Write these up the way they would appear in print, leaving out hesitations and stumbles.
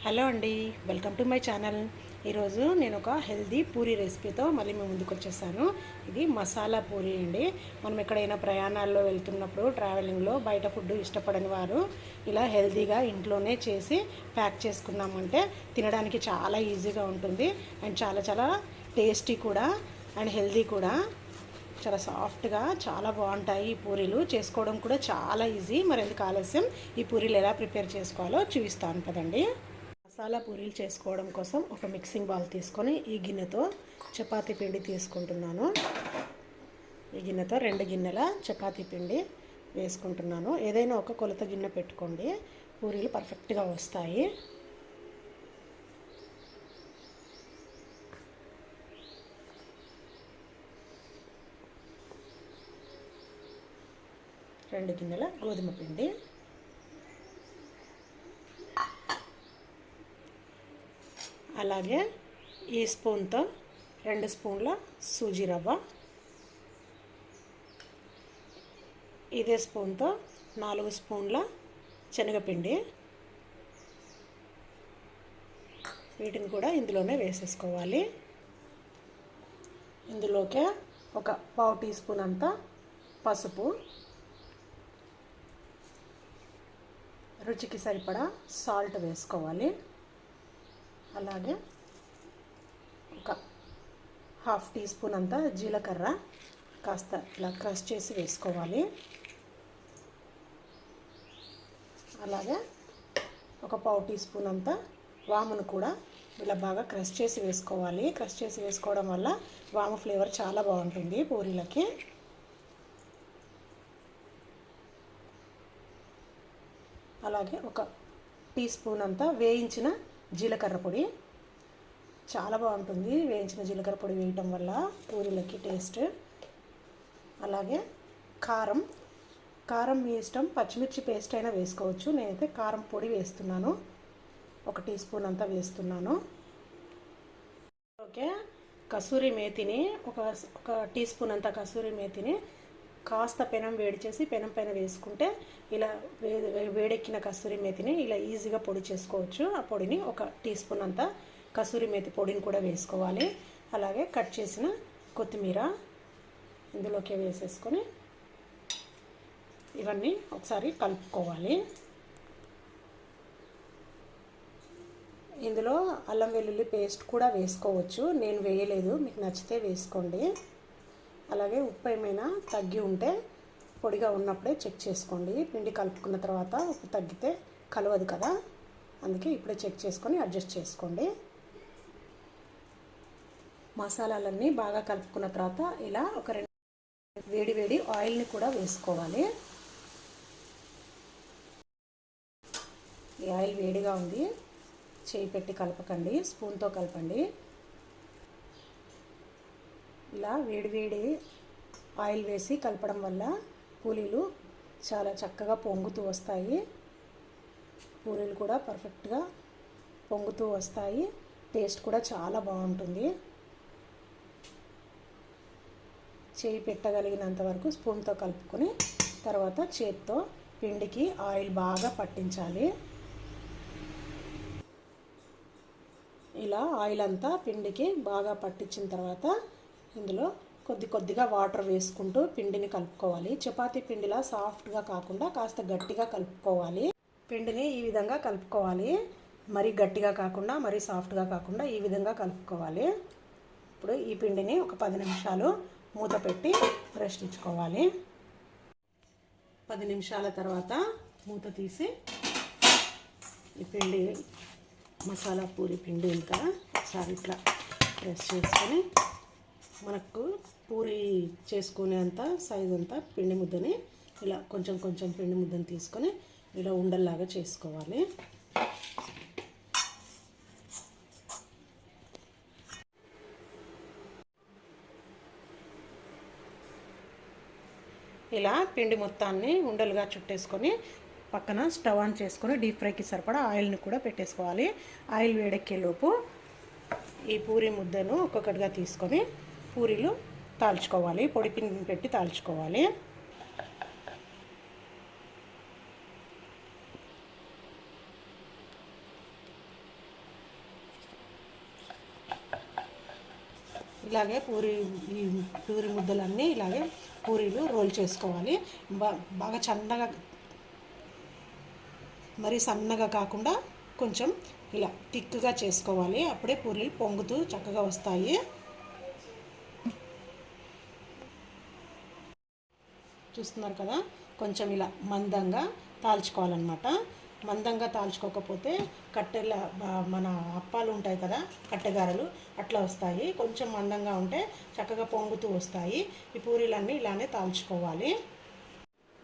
Hello అండి, welcome to my channel. ఈరోజు నేను ఒక హెల్దీ పూరీ రెసిపీతో మళ్ళీ మేము ముందుకు వచ్చేసాను. ఇది మసాలా పూరీ అండి. మనం ఎక్కడైనా ప్రయాణాల్లో వెళ్తున్నప్పుడు ట్రావెలింగ్లో బయట ఫుడ్ ఇష్టపడని వారు ఇలా హెల్దీగా ఇంట్లోనే చేసి ప్యాక్ చేసుకున్నామంటే తినడానికి చాలా ఈజీగా ఉంటుంది అండ్ చాలా చాలా టేస్టీ కూడా అండ్ హెల్దీ కూడా. చాలా సాఫ్ట్గా చాలా బాగుంటాయి ఈ పూరీలు. చేసుకోవడం కూడా చాలా ఈజీ. మరి ఎందుకు ఆలస్యం, ఈ పూరీలు ఎలా ప్రిపేర్ చేసుకోవాలో చూపిస్తాను కదండి. మసాలా పూరీలు చేసుకోవడం కోసం ఒక మిక్సింగ్ బౌల్ తీసుకొని ఈ గిన్నెతో చపాతీ పిండి తీసుకుంటున్నాను. ఈ గిన్నెతో 2 గిన్నెల చపాతీ పిండి వేసుకుంటున్నాను. ఏదైనా ఒక కొలత గిన్నె పెట్టుకోండి, పూరీలు పర్ఫెక్ట్గా వస్తాయి. రెండు గిన్నెల గోధుమ పిండి, అలాగే ఈ స్పూన్తో 2 స్పూన్ల సూజీ రవ్వ, ఇదే స్పూన్తో 4 స్పూన్ల శనగపిండి, వీటిని కూడా ఇందులోనే వేసేసుకోవాలి. ఇందులోకే ఒక పావు టీ స్పూన్ అంత పసుపు, రుచికి సరిపడా సాల్ట్ వేసుకోవాలి. అలాగే ఒక హాఫ్ టీ స్పూన్ అంతా జీలకర్ర కాస్త ఇలా క్రష్ చేసి వేసుకోవాలి. అలాగే ఒక పావు టీ స్పూన్ అంతా వామును కూడా ఇలా బాగా క్రష్ చేసి వేసుకోవాలి. క్రష్ చేసి వేసుకోవడం వల్ల వాము ఫ్లేవర్ చాలా బాగుంటుంది పూరీలకి. అలాగే ఒక టీ స్పూన్ అంతా వేయించిన జీలకర్ర పొడి. చాలా బాగుంటుంది వేయించిన జీలకర్ర పొడి వేయటం వల్ల పూరీలకి టేస్ట్. అలాగే కారం, కారం మీ ఇష్టం, పచ్చిమిర్చి పేస్ట్ అయినా వేసుకోవచ్చు. నేనైతే కారం పొడి వేస్తున్నాను, ఒక టీ స్పూన్ అంతా వేస్తున్నాను. ఓకే, కసూరి మేతిని ఒక టీ స్పూన్ అంతా కసూరి మేతిని కాస్త పెనం వేడి చేసి పెనం పైన వేసుకుంటే ఇలా వేడెక్కిన కసూరి మేతిని ఇలా ఈజీగా పొడి చేసుకోవచ్చు. ఆ పొడిని ఒక టీ స్పూన్ అంతా కసూరి మేతి పొడిని కూడా వేసుకోవాలి. అలాగే కట్ చేసిన కొత్తిమీర ఇందులోకి వేసేసుకొని ఇవన్నీ ఒకసారి కలుపుకోవాలి. ఇందులో అల్లం వెల్లుల్లి పేస్ట్ కూడా వేసుకోవచ్చు, నేను వేయలేదు, మీకు నచ్చితే వేసుకోండి. అలాగే ఉప్పు ఏమైనా తగ్గి ఉంటే పొడిగా ఉన్నప్పుడే చెక్ చేసుకోండి. పిండి కలుపుకున్న తర్వాత ఉప్పు తగ్గితే కలవదు కదా, అందుకే ఇప్పుడే చెక్ చేసుకొని అడ్జస్ట్ చేసుకోండి. మసాలాలన్నీ బాగా కలుపుకున్న తర్వాత ఇలా ఒక 2 వేడి ఆయిల్ని కూడా వేసుకోవాలి. ఈ ఆయిల్ వేడిగా ఉంది, చేయి పెట్టి కలపకండి, స్పూన్తో కలపండి. ఇలా వేడి ఆయిల్ వేసి కలపడం వల్ల పూరీలు చాలా చక్కగా పొంగుతూ వస్తాయి. పూరీలు కూడా పర్ఫెక్ట్గా పొంగుతూ వస్తాయి, టేస్ట్ కూడా చాలా బాగుంటుంది. చేయి పెట్టగలిగినంత వరకు స్పూన్తో కలుపుకొని తర్వాత చేత్తో పిండికి ఆయిల్ బాగా పట్టించాలి. ఇలా ఆయిల్ అంతా పిండికి బాగా పట్టించిన తర్వాత ఇందులో కొద్దిగా వాటర్ వేసుకుంటూ పిండిని కలుపుకోవాలి. చపాతీ పిండిలా సాఫ్ట్గా కాకుండా కాస్త గట్టిగా కలుపుకోవాలి. పిండిని ఈ విధంగా కలుపుకోవాలి, మరీ గట్టిగా కాకుండా మరీ సాఫ్ట్గా కాకుండా ఈ విధంగా కలుపుకోవాలి. ఇప్పుడు ఈ పిండిని ఒక 10 నిమిషాలు మూత పెట్టి రెస్ట్ ఇచ్చుకోవాలి. 10 నిమిషాల తర్వాత మూత తీసి ఈ పిండి మసాలా పూరి పిండి ఇంకా ఒకసారి ఇట్లా ప్రెస్ చేసుకొని మనకు పూరి చేసుకునేంత సైజు అంతా పిండి ముద్దని ఇలా కొంచెం పిండి ముద్దని తీసుకొని ఇలా ఉండల్లాగా చేసుకోవాలి. ఇలా పిండి మొత్తాన్ని ఉండలుగా చుట్టేసుకొని పక్కన స్టవ్ ఆన్ చేసుకొని డీప్ ఫ్రైకి సరిపడా ఆయిల్ని కూడా పెట్టేసుకోవాలి. ఆయిల్ వేడెక్కేలోపు ఈ పూరి ముద్దను ఒక్కొక్కటిగా తీసుకొని పూరీలు తాల్చుకోవాలి, పొడి పిండిని పెట్టి తాల్చుకోవాలి. ఇలాగే ఈ పూరి ముద్దలన్నీ ఇలాగే పూరీలు రోల్ చేసుకోవాలి. బాగా మరీ సన్నగా కాకుండా కొంచెం ఇలా థిక్గా చేసుకోవాలి. అప్పుడే పూరీలు పొంగుతూ చక్కగా వస్తాయి. చూస్తున్నారు కదా, కొంచెం ఇలా మందంగా తాల్చుకోవాలన్నమాట. మందంగా తాల్చుకోకపోతే మన అప్పాలు ఉంటాయి కదా, కట్టెగారలు అట్లా వస్తాయి. కొంచెం మందంగా ఉంటే చక్కగా పొంగుతూ వస్తాయి. ఈ పూరీలన్నీ ఇలానే తాల్చుకోవాలి.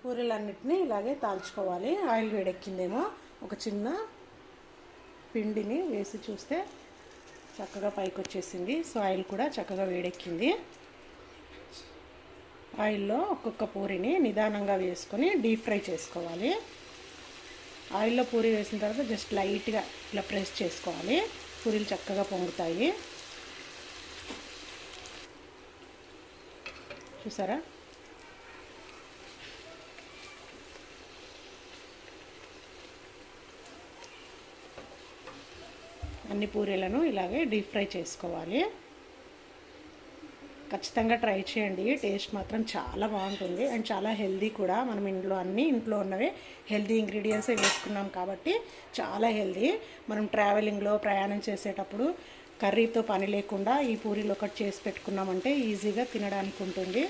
పూరీలన్నిటినీ ఇలాగే తాల్చుకోవాలి. ఆయిల్ వేడెక్కిందేమో ఒక చిన్న పిండిని వేసి చూస్తే చక్కగా పైకి వచ్చేసింది. సో ఆయిల్ కూడా చక్కగా వేడెక్కింది. ఆయిల్లో ఒక్కొక్క పూరిని నిదానంగా వేసుకొని డీప్ ఫ్రై చేసుకోవాలి. ఆయిల్లో పూరి వేసిన తర్వాత జస్ట్ లైట్గా ఇలా ప్రెస్ చేసుకోవాలి. పూరీలు చక్కగా పొంగుతాయి. చూసారా? అన్ని పూరీలను ఇలాగే డీప్ ఫ్రై చేసుకోవాలి. ఖచ్చితంగా ట్రై చేయండి. టేస్ట్ మాత్రం చాలా బాగుంటుంది అండ్ చాలా హెల్దీ కూడా. మనం ఇంట్లో ఉన్నవే హెల్దీ ఇంగ్రీడియంట్సే వేసుకున్నాం కాబట్టి చాలా హెల్దీ. మనం ట్రావెలింగ్లో ప్రయాణం చేసేటప్పుడు కర్రీతో పని లేకుండా ఈ పూరీలు ఒకటి చేసి పెట్టుకున్నామంటే ఈజీగా తినడానికి ఉంటుంది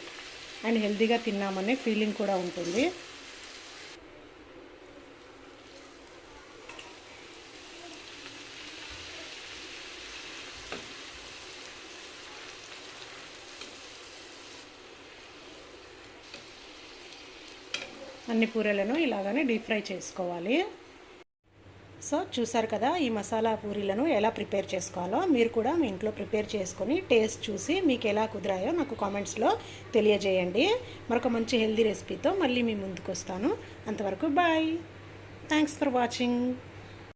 అండ్ హెల్దీగా తిన్నామనే ఫీలింగ్ కూడా ఉంటుంది. అన్ని పూరీలను ఇలాగనే డీప్ ఫ్రై చేసుకోవాలి. సో చూసారు కదా, ఈ మసాలా పూరీలను ఎలా ప్రిపేర్ చేసుకోవాలో మీరు కూడా మీ ఇంట్లో ప్రిపేర్ చేసుకొని టేస్ట్ చూసి మీకు ఎలా కుదిరాయో నాకు కామెంట్స్లో తెలియజేయండి. మరొక మంచి హెల్దీ రెసిపీతో మళ్ళీ మీ ముందుకు వస్తాను. అంతవరకు బాయ్. Thanks for watching.